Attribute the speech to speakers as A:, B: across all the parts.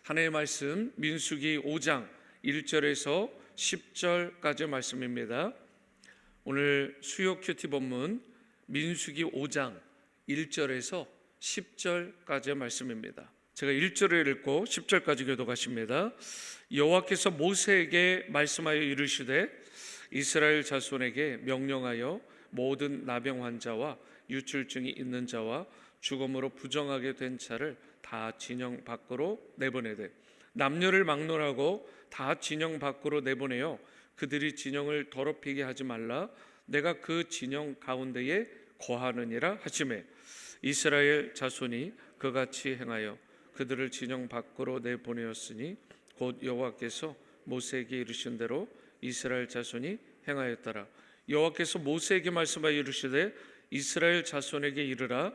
A: 하나님의 말씀 민수기 5장 1절에서 10절까지 말씀입니다. 오늘 수요 큐티 본문 민수기 5장 1절에서 10절까지의 말씀입니다. 제가 1절을 읽고 10절까지 교독하십니다. 여호와께서 모세에게 말씀하여 이르시되 이스라엘 자손에게 명령하여 모든 나병 환자와 유출증이 있는 자와 죽음으로 부정하게 된 자를 다 진영 밖으로 내보내되 남녀를 막론하고 다 진영 밖으로 내보내어 그들이 진영을 더럽히게 하지 말라. 내가 그 진영 가운데에 거하느니라 하시매 이스라엘 자손이 그같이 행하여 그들을 진영 밖으로 내보내었으니 곧 여호와께서 모세에게 이르신 대로 이스라엘 자손이 행하였더라. 여호와께서 모세에게 말씀하여 이르시되 이스라엘 자손에게 이르라.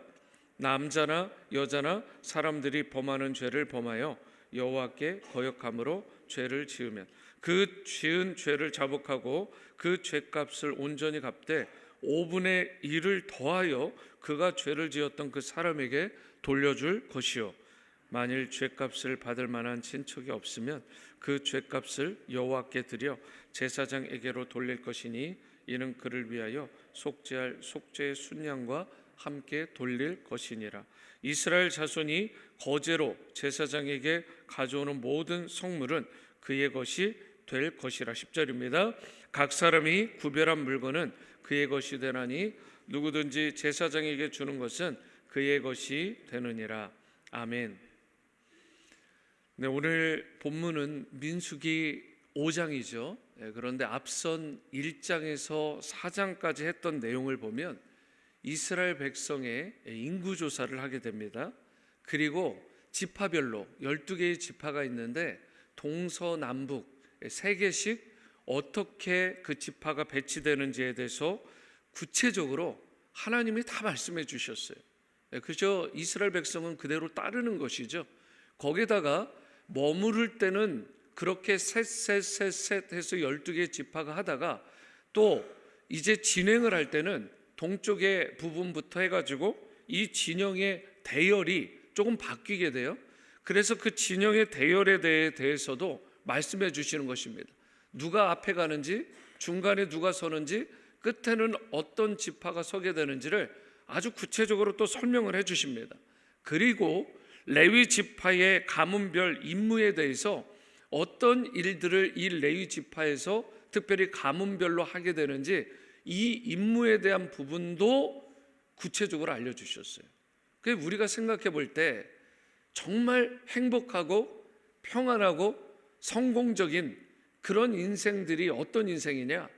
A: 남자나 여자나 사람들이 범하는 죄를 범하여 여호와께 거역함으로 죄를 지으면 그 지은 죄를 자복하고 그 죄값을 온전히 갚되 5분의 1을 더하여 그가 죄를 지었던 그 사람에게 돌려줄 것이요 만일 죄값을 받을 만한 친척이 없으면 그 죄값을 여호와께 드려 제사장에게로 돌릴 것이니 이는 그를 위하여 속죄할 속죄의 순양과 함께 돌릴 것이니라. 이스라엘 자손이 거제로 제사장에게 가져오는 모든 성물은 그의 것이 될 것이라. 10절입니다. 각 사람이 구별한 물건은 그의 것이 되나니 누구든지 제사장에게 주는 것은 그의 것이 되느니라. 아멘. 네, 오늘 본문은 민수기 5장이죠. 그런데 앞선 1장에서 4장까지 했던 내용을 보면 이스라엘 백성의 인구조사를 하게 됩니다. 그리고 지파별로 12개의 지파가 있는데 동서남북 3개씩 어떻게 그 지파가 배치되는지에 대해서 구체적으로 하나님이 다 말씀해 주셨어요. 그저 이스라엘 백성은 그대로 따르는 것이죠. 거기다가 머무를 때는 그렇게 셋 해서 12개의 지파가 하다가 또 이제 진행을 할 때는 동쪽의 부분부터 해가지고 이 진영의 대열이 조금 바뀌게 돼요. 그래서 그 진영의 대열에 대해서도 말씀해 주시는 것입니다. 누가 앞에 가는지, 중간에 누가 서는지, 끝에는 어떤 지파가 서게 되는지를 아주 구체적으로 또 설명을 해 주십니다. 그리고 레위 지파의 가문별 임무에 대해서 어떤 일들을 이 레위 지파에서 특별히 가문별로 하게 되는지 이 임무에 대한 부분도 구체적으로 알려주셨어요. 그래서 우리가 생각해 볼 때 정말 행복하고 평안하고 성공적인 그런 인생들이 어떤 인생이냐?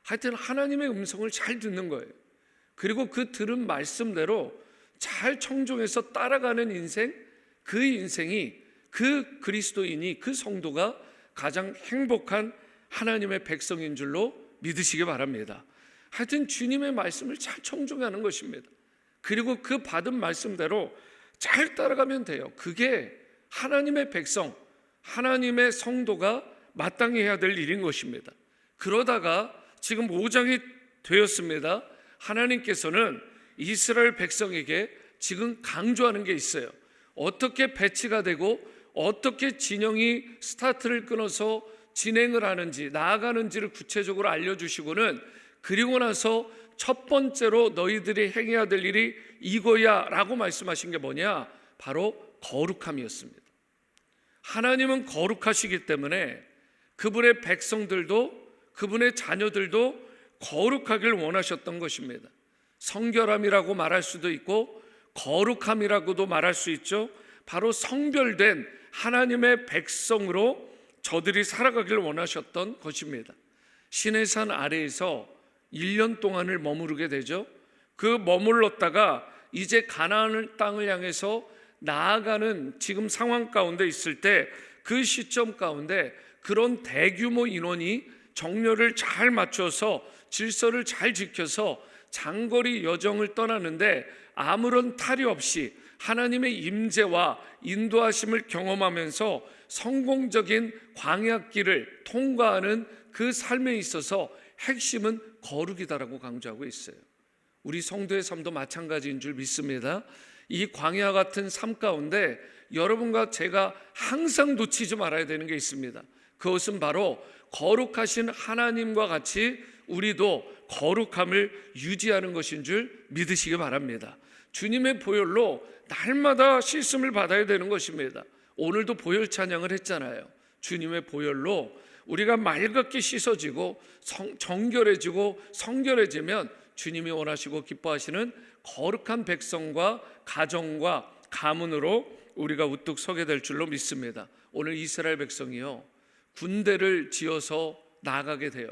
A: 하여튼 하나님의 음성을 잘 듣는 거예요. 그리고 그 들은 말씀대로 잘 청종해서 따라가는 인생, 그 인생이 그 그리스도인이 그 성도가 가장 행복한 하나님의 백성인 줄로 믿으시기 바랍니다. 하여튼 주님의 말씀을 잘 청종하는 것입니다. 그리고 그 받은 말씀대로 잘 따라가면 돼요. 그게 하나님의 백성, 하나님의 성도가 마땅히 해야 될 일인 것입니다. 그러다가 지금 5장이 되었습니다. 하나님께서는 이스라엘 백성에게 지금 강조하는 게 있어요. 어떻게 배치가 되고 어떻게 진영이 스타트를 끊어서 진행을 하는지 나아가는지를 구체적으로 알려주시고는 그리고 나서 첫 번째로 너희들이 행해야 될 일이 이거야 라고 말씀하신 게 뭐냐? 바로 거룩함이었습니다. 하나님은 거룩하시기 때문에 그분의 백성들도 그분의 자녀들도 거룩하길 원하셨던 것입니다. 성결함이라고 말할 수도 있고 거룩함이라고도 말할 수 있죠. 바로 성별된 하나님의 백성으로 저들이 살아가길 원하셨던 것입니다. 시내산 아래에서 1년 동안을 머무르게 되죠. 그 머물렀다가 이제 가나안 땅을 향해서 나아가는 지금 상황 가운데 있을 때 그 시점 가운데 그런 대규모 인원이 정렬을 잘 맞춰서 질서를 잘 지켜서 장거리 여정을 떠나는데 아무런 탈이 없이 하나님의 임재와 인도하심을 경험하면서 성공적인 광야길을 통과하는 그 삶에 있어서 핵심은 거룩이다라고 강조하고 있어요. 우리 성도의 삶도 마찬가지인 줄 믿습니다. 이 광야 같은 삶 가운데 여러분과 제가 항상 놓치지 말아야 되는 게 있습니다. 그것은 바로 거룩하신 하나님과 같이 우리도 거룩함을 유지하는 것인 줄 믿으시기 바랍니다. 주님의 보혈로 날마다 씻음을 받아야 되는 것입니다. 오늘도 보혈 찬양을 했잖아요. 주님의 보혈로 우리가 맑게 씻어지고 정결해지고 성결해지면 주님이 원하시고 기뻐하시는 거룩한 백성과 가정과 가문으로 우리가 우뚝 서게 될 줄로 믿습니다. 오늘 이스라엘 백성이요, 군대를 지어서 나가게 돼요.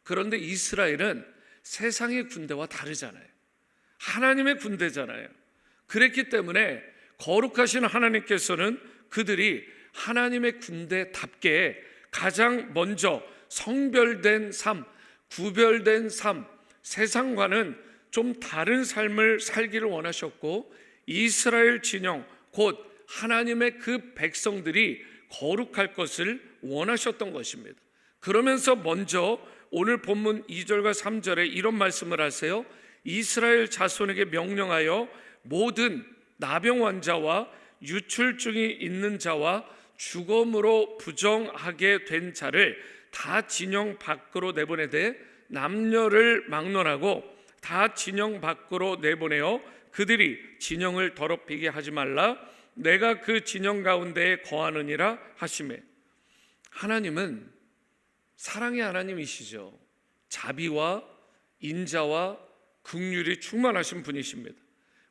A: 그런데 이스라엘은 세상의 군대와 다르잖아요. 하나님의 군대잖아요. 그랬기 때문에 거룩하신 하나님께서는 그들이 하나님의 군대답게 가장 먼저 성별된 삶, 구별된 삶, 세상과는 좀 다른 삶을 살기를 원하셨고, 이스라엘 진영 곧 하나님의 그 백성들이 거룩할 것을 원하셨던 것입니다. 그러면서 먼저 오늘 본문 2절과 3절에 이런 말씀을 하세요. 이스라엘 자손에게 명령하여 모든 나병 환자와 유출증이 있는 자와 죽음으로 부정하게 된 자를 다 진영 밖으로 내보내되 남녀를 막론하고 다 진영 밖으로 내보내어 그들이 진영을 더럽히게 하지 말라. 내가 그 진영 가운데에 거하느니라 하시매. 하나님은 사랑의 하나님이시죠. 자비와 인자와 긍휼이 충만하신 분이십니다.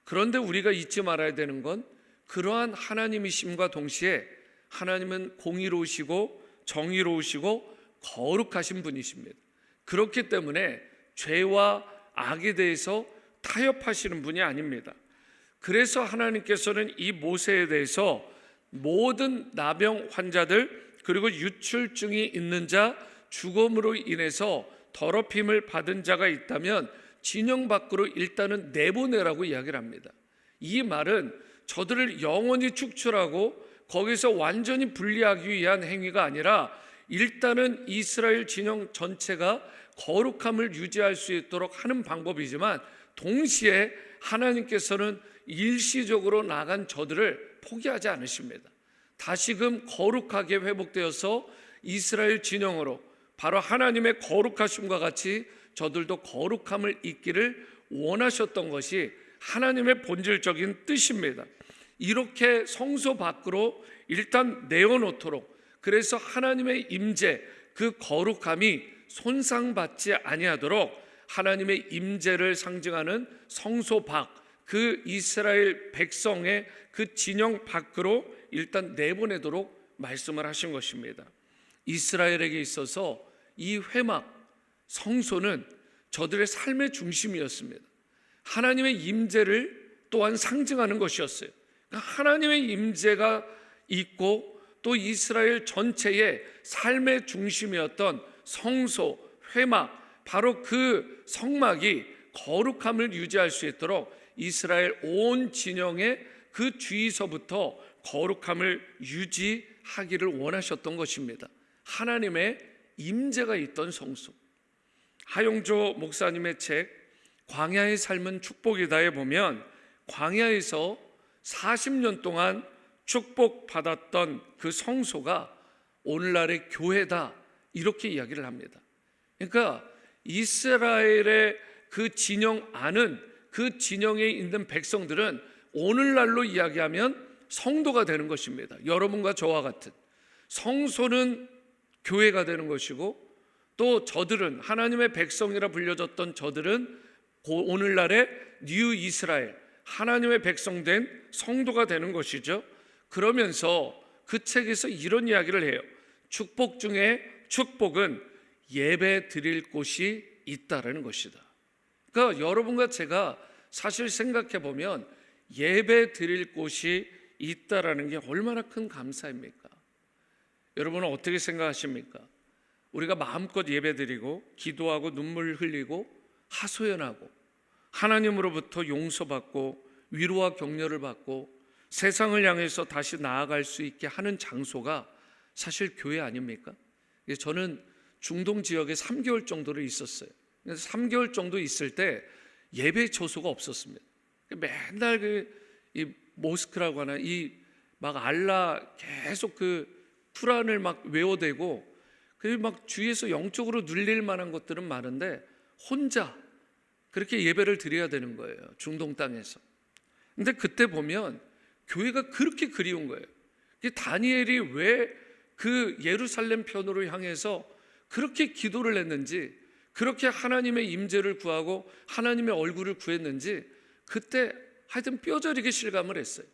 A: 그런데 우리가 잊지 말아야 되는 건 그러한 하나님이심과 동시에 하나님은 공의로우시고 정의로우시고 거룩하신 분이십니다. 그렇기 때문에 죄와 악에 대해서 타협하시는 분이 아닙니다. 그래서 하나님께서는 이 모세에 대해서 모든 나병 환자들 그리고 유출증이 있는 자, 죽음으로 인해서 더럽힘을 받은 자가 있다면 진영 밖으로 일단은 내보내라고 이야기를 합니다. 이 말은 저들을 영원히 축출하고 거기서 완전히 분리하기 위한 행위가 아니라 일단은 이스라엘 진영 전체가 거룩함을 유지할 수 있도록 하는 방법이지만, 동시에 하나님께서는 일시적으로 나간 저들을 포기하지 않으십니다. 다시금 거룩하게 회복되어서 이스라엘 진영으로 바로 하나님의 거룩하심과 같이 저들도 거룩함을 잇기를 원하셨던 것이 하나님의 본질적인 뜻입니다. 이렇게 성소 밖으로 일단 내어놓도록, 그래서 하나님의 임재, 그 거룩함이 손상받지 아니하도록 하나님의 임재를 상징하는 성소 밖, 그 이스라엘 백성의 그 진영 밖으로 일단 내보내도록 말씀을 하신 것입니다. 이스라엘에게 있어서 이 회막, 성소는 저들의 삶의 중심이었습니다. 하나님의 임재를 또한 상징하는 것이었어요. 그러니까 하나님의 임재가 있고 또 이스라엘 전체의 삶의 중심이었던 성소, 회막, 바로 그 성막이 거룩함을 유지할 수 있도록 이스라엘 온 진영의 그 주위서부터 거룩함을 유지하기를 원하셨던 것입니다. 하나님의 임재가 있던 성소. 하용조 목사님의 책 광야의 삶은 축복이다에 보면 광야에서 40년 동안 축복받았던 그 성소가 오늘날의 교회다, 이렇게 이야기를 합니다. 그러니까 이스라엘의 그 진영 안은, 그 진영에 있는 백성들은 오늘날로 이야기하면 성도가 되는 것입니다. 여러분과 저와 같은 성소는 교회가 되는 것이고, 또 저들은 하나님의 백성이라 불려졌던 저들은 오늘날의 뉴 이스라엘, 하나님의 백성된 성도가 되는 것이죠. 그러면서 그 책에서 이런 이야기를 해요. 축복 중에 축복은 예배 드릴 곳이 있다라는 것이다. 그러니까 여러분과 제가 사실 생각해 보면 예배 드릴 곳이 있다라는 게 얼마나 큰 감사입니까? 여러분은 어떻게 생각하십니까? 우리가 마음껏 예배 드리고 기도하고 눈물 흘리고 하소연하고 하나님으로부터 용서받고 위로와 격려를 받고 세상을 향해서 다시 나아갈 수 있게 하는 장소가 사실 교회 아닙니까? 저는 중동 지역에 3개월 정도를 있었어요. 3개월 정도 있을 때 예배 처소가 없었습니다. 맨날 이 모스크라고 하나, 이 막 알라 계속 그 쿠란을 막 외워대고, 그리고 막 주위에서 영적으로 눌릴 만한 것들은 많은데 혼자 그렇게 예배를 드려야 되는 거예요, 중동 땅에서. 근데 그때 보면 교회가 그렇게 그리운 거예요. 다니엘이 왜 그 예루살렘 편으로 향해서 그렇게 기도를 했는지, 그렇게 하나님의 임재를 구하고 하나님의 얼굴을 구했는지 그때 하여튼 뼈저리게 실감을 했어요.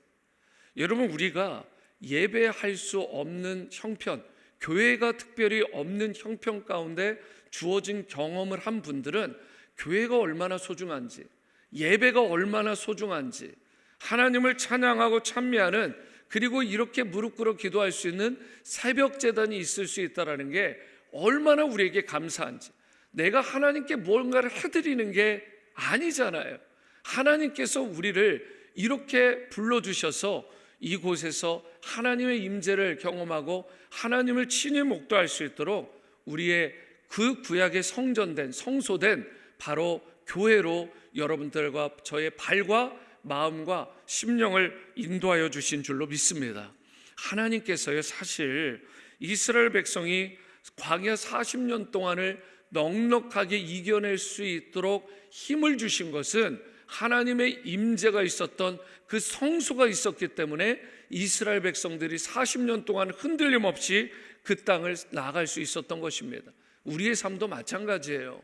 A: 여러분, 우리가 예배할 수 없는 형편, 교회가 특별히 없는 형편 가운데 주어진 경험을 한 분들은 교회가 얼마나 소중한지, 예배가 얼마나 소중한지, 하나님을 찬양하고 찬미하는, 그리고 이렇게 무릎 꿇어 기도할 수 있는 새벽 제단이 있을 수 있다는 게 얼마나 우리에게 감사한지. 내가 하나님께 뭔가를 해드리는 게 아니잖아요. 하나님께서 우리를 이렇게 불러주셔서 이곳에서 하나님의 임재를 경험하고 하나님을 친히 목도할 수 있도록 우리의 그 구약의 성전된, 성소된 바로 교회로 여러분들과 저의 발과 마음과 심령을 인도하여 주신 줄로 믿습니다. 하나님께서요, 사실 이스라엘 백성이 광야 40년 동안을 넉넉하게 이겨낼 수 있도록 힘을 주신 것은 하나님의 임재가 있었던 그 성소가 있었기 때문에 이스라엘 백성들이 40년 동안 흔들림 없이 그 땅을 나아갈 수 있었던 것입니다. 우리의 삶도 마찬가지예요.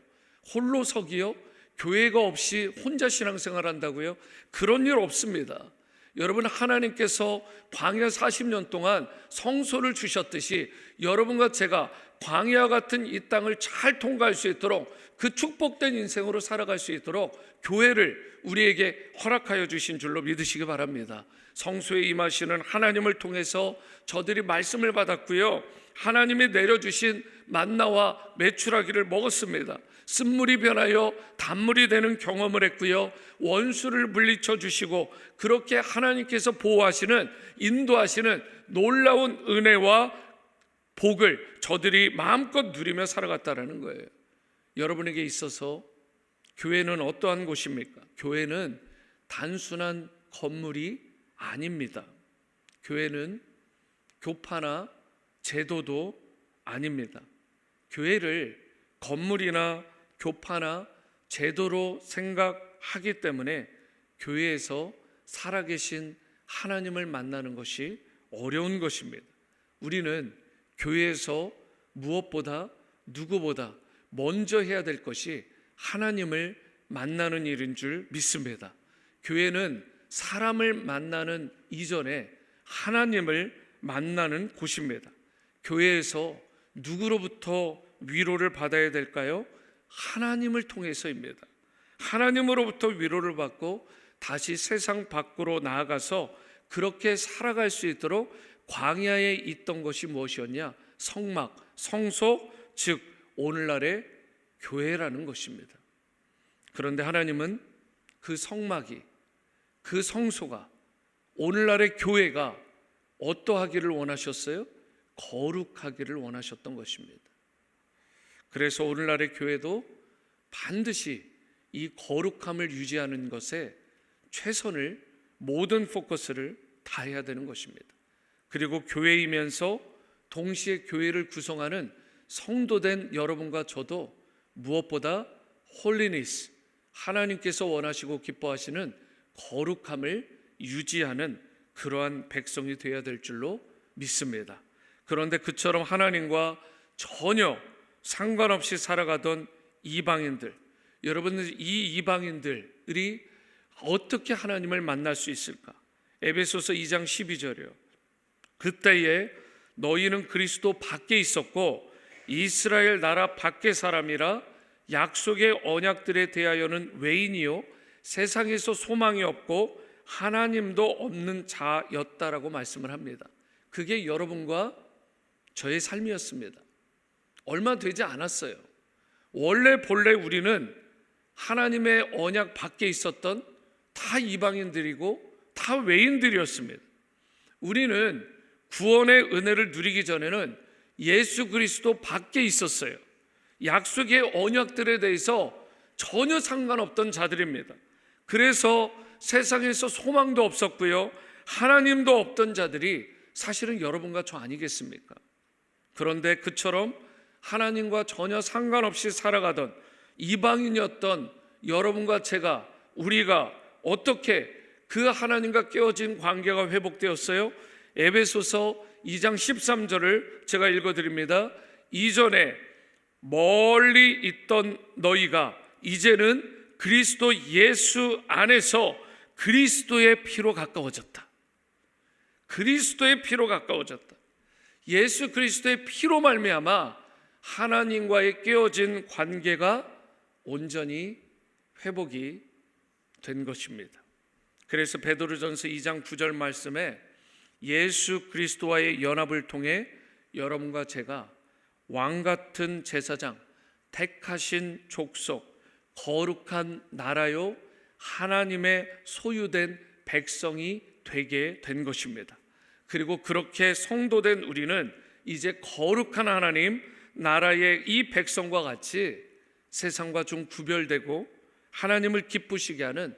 A: 홀로 서기요? 교회가 없이 혼자 신앙생활 한다고요? 그런 일 없습니다. 여러분, 하나님께서 광야 40년 동안 성소를 주셨듯이 여러분과 제가 광야 같은 이 땅을 잘 통과할 수 있도록, 그 축복된 인생으로 살아갈 수 있도록 교회를 우리에게 허락하여 주신 줄로 믿으시기 바랍니다. 성소에 임하시는 하나님을 통해서 저들이 말씀을 받았고요, 하나님이 내려주신 만나와 메추라기를 먹었습니다. 쓴물이 변하여 단물이 되는 경험을 했고요, 원수를 물리쳐 주시고 그렇게 하나님께서 보호하시는, 인도하시는 놀라운 은혜와 복을 저들이 마음껏 누리며 살아갔다는 거예요. 여러분에게 있어서 교회는 어떠한 곳입니까? 교회는 단순한 건물이 아닙니다. 교회는 교파나 제도도 아닙니다. 교회를 건물이나 교파나 제도로 생각하기 때문에 교회에서 살아계신 하나님을 만나는 것이 어려운 것입니다. 우리는 교회에서 무엇보다 누구보다 먼저 해야 될 것이 하나님을 만나는 일인 줄 믿습니다. 교회는 사람을 만나는 이전에 하나님을 만나는 곳입니다. 교회에서 누구로부터 위로를 받아야 될까요? 하나님을 통해서입니다. 하나님으로부터 위로를 받고 다시 세상 밖으로 나아가서 그렇게 살아갈 수 있도록 광야에 있던 것이 무엇이었냐? 성막, 성소, 즉 오늘날의 교회라는 것입니다. 그런데 하나님은 그 성막이, 그 성소가, 오늘날의 교회가 어떠하기를 원하셨어요? 거룩하기를 원하셨던 것입니다. 그래서 오늘날의 교회도 반드시 이 거룩함을 유지하는 것에 최선을, 모든 포커스를 다해야 되는 것입니다. 그리고 교회이면서 동시에 교회를 구성하는 성도된 여러분과 저도 무엇보다 홀리니스, 하나님께서 원하시고 기뻐하시는 거룩함을 유지하는 그러한 백성이 되어야 될 줄로 믿습니다. 그런데 그처럼 하나님과 전혀 상관없이 살아가던 이방인들, 여러분들, 이 이방인들이 어떻게 하나님을 만날 수 있을까? 에베소서 2장 12절이요. 그때에 너희는 그리스도 밖에 있었고 이스라엘 나라 밖의 사람이라 약속의 언약들에 대하여는 외인이요 세상에서 소망이 없고 하나님도 없는 자였다라고 말씀을 합니다. 그게 여러분과 저의 삶이었습니다. 얼마 되지 않았어요. 원래 본래 우리는 하나님의 언약 밖에 있었던 다 이방인들이고 다 외인들이었습니다. 우리는 구원의 은혜를 누리기 전에는 예수 그리스도 밖에 있었어요. 약속의 언약들에 대해서 전혀 상관없던 자들입니다. 그래서 세상에서 소망도 없었고요, 하나님도 없던 자들이 사실은 여러분과 저 아니겠습니까? 그런데 그처럼 하나님과 전혀 상관없이 살아가던 이방인이었던 여러분과 제가, 우리가 어떻게 그 하나님과 깨어진 관계가 회복되었어요? 에베소서 2장 13절을 제가 읽어드립니다. 이전에 멀리 있던 너희가 이제는 그리스도 예수 안에서 그리스도의 피로 가까워졌다. 그리스도의 피로 가까워졌다. 예수 그리스도의 피로 말미암아 하나님과의 깨어진 관계가 온전히 회복이 된 것입니다. 그래서 베드로전서 2장 9절 말씀에 예수 그리스도와의 연합을 통해 여러분과 제가 왕같은 제사장, 택하신 족속, 거룩한 나라요 하나님의 소유된 백성이 되게 된 것입니다. 그리고 그렇게 성도된 우리는 이제 거룩한 하나님 나라의 이 백성과 같이 세상과 좀 구별되고 하나님을 기쁘시게 하는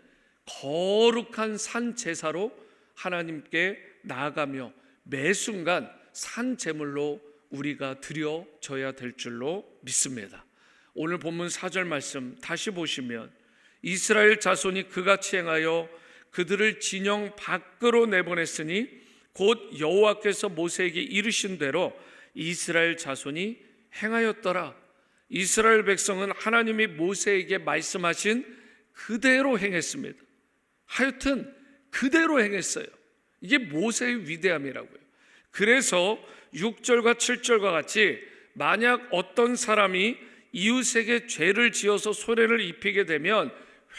A: 거룩한 산 제사로 하나님께 나아가며 매 순간 산 제물로 우리가 드려져야 될 줄로 믿습니다. 오늘 본문 4절 말씀 다시 보시면 이스라엘 자손이 그같이 행하여 그들을 진영 밖으로 내보냈으니 곧 여호와께서 모세에게 이르신 대로 이스라엘 자손이 행하였더라. 이스라엘 백성은 하나님이 모세에게 말씀하신 그대로 행했습니다. 하여튼 그대로 행했어요. 이게 모세의 위대함이라고요. 그래서 6절과 7절과 같이 만약 어떤 사람이 이웃에게 죄를 지어서 손해를 입히게 되면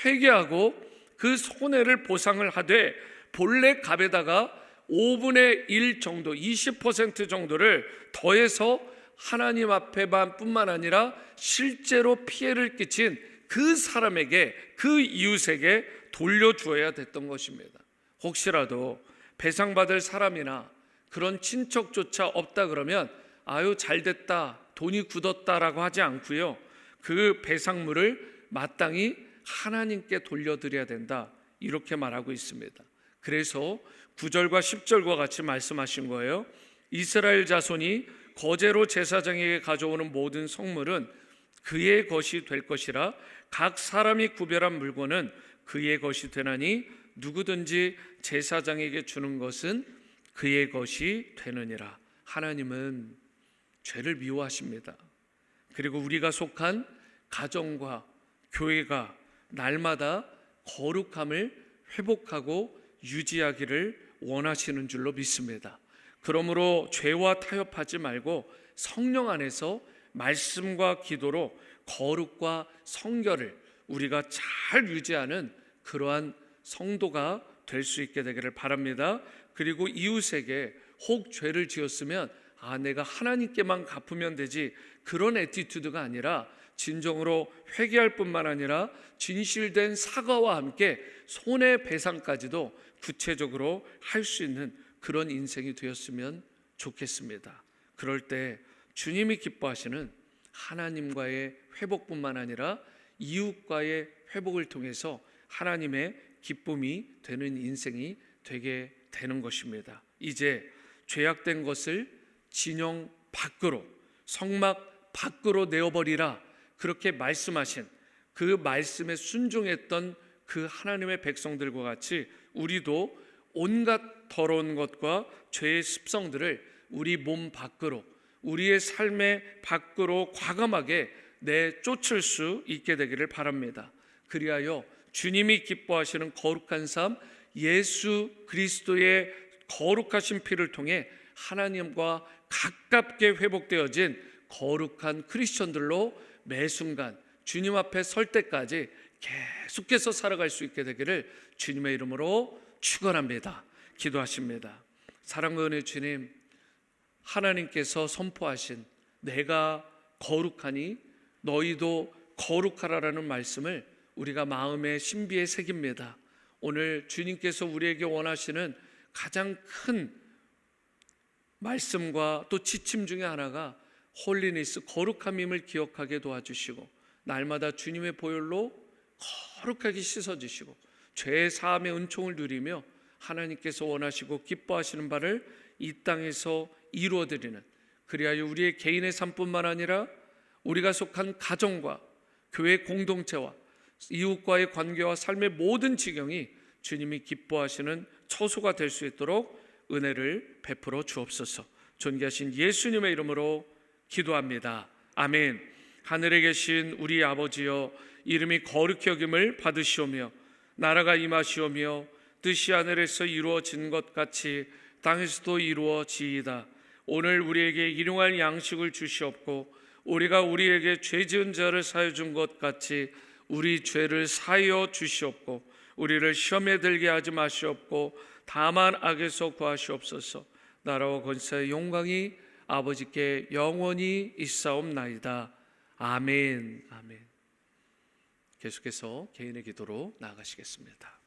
A: 회개하고 그 손해를 보상을 하되 본래 값에다가 5분의 1 정도, 20% 정도를 더해서 하나님 앞에만 뿐만 아니라 실제로 피해를 끼친 그 사람에게, 그 이웃에게 돌려주어야 됐던 것입니다. 혹시라도 배상받을 사람이나 그런 친척조차 없다 그러면 아유 잘됐다, 돈이 굳었다라고 하지 않고요, 그 배상물을 마땅히 하나님께 돌려드려야 된다, 이렇게 말하고 있습니다. 그래서 9절과 10절과 같이 말씀하신 거예요. 이스라엘 자손이 거제로 제사장에게 가져오는 모든 성물은 그의 것이 될 것이라 각 사람이 구별한 물건은 그의 것이 되나니 누구든지 제사장에게 주는 것은 그의 것이 되느니라. 하나님은 죄를 미워하십니다. 그리고 우리가 속한 가정과 교회가 날마다 거룩함을 회복하고 유지하기를 원하시는 줄로 믿습니다. 그러므로 죄와 타협하지 말고 성령 안에서 말씀과 기도로 거룩과 성결을 우리가 잘 유지하는 그러한 성도가 될 수 있게 되기를 바랍니다. 그리고 이웃에게 혹 죄를 지었으면 내가 하나님께만 갚으면 되지, 그런 애티튜드가 아니라 진정으로 회개할 뿐만 아니라 진실된 사과와 함께 손해배상까지도 구체적으로 할 수 있는 그런 인생이 되었으면 좋겠습니다. 그럴 때 주님이 기뻐하시는 하나님과의 회복뿐만 아니라 이웃과의 회복을 통해서 하나님의 기쁨이 되는 인생이 되게 되는 것입니다. 이제 죄악된 것을 진영 밖으로, 성막 밖으로 내어버리라, 그렇게 말씀하신 그 말씀에 순종했던 그 하나님의 백성들과 같이 우리도 온갖 더러운 것과 죄의 습성들을 우리 몸 밖으로, 우리의 삶의 밖으로 과감하게 내쫓을 수 있게 되기를 바랍니다. 그리하여 주님이 기뻐하시는 거룩한 삶, 예수 그리스도의 거룩하신 피를 통해 하나님과 가깝게 회복되어진 거룩한 크리스천들로 매 순간 주님 앞에 설 때까지 계속해서 살아갈 수 있게 되기를 주님의 이름으로 축원합니다. 기도하십니다. 사랑과 은혜 주님, 하나님께서 선포하신 내가 거룩하니 너희도 거룩하라라는 말씀을 우리가 마음의 신비에 새깁니다. 오늘 주님께서 우리에게 원하시는 가장 큰 말씀과 또 지침 중에 하나가 홀리니스, 거룩함임을 기억하게 도와주시고 날마다 주님의 보혈로 거룩하게 씻어주시고 죄의 사함의 은총을 누리며 하나님께서 원하시고 기뻐하시는 바를 이 땅에서 이루어드리는, 그리하여 우리의 개인의 삶뿐만 아니라 우리가 속한 가정과 교회 공동체와 이웃과의 관계와 삶의 모든 지경이 주님이 기뻐하시는 처소가 될 수 있도록 은혜를 베풀어 주옵소서. 존귀하신 예수님의 이름으로 기도합니다. 아멘. 하늘에 계신 우리 아버지여, 이름이 거룩히 여김을 받으시오며 나라가 임하시오며 뜻이 하늘에서 이루어진 것 같이 땅에서도 이루어지이다. 오늘 우리에게 일용할 양식을 주시옵고 우리가 우리에게 죄 지은 자를 사하여 준 것 같이 우리 죄를 사하여 주시옵고 우리를 시험에 들게 하지 마시옵고 다만 악에서 구하시옵소서. 나라와 권세와 영광이 아버지께 영원히 있사옵나이다. 아멘. 아멘. 계속해서 개인의 기도로 나아가시겠습니다.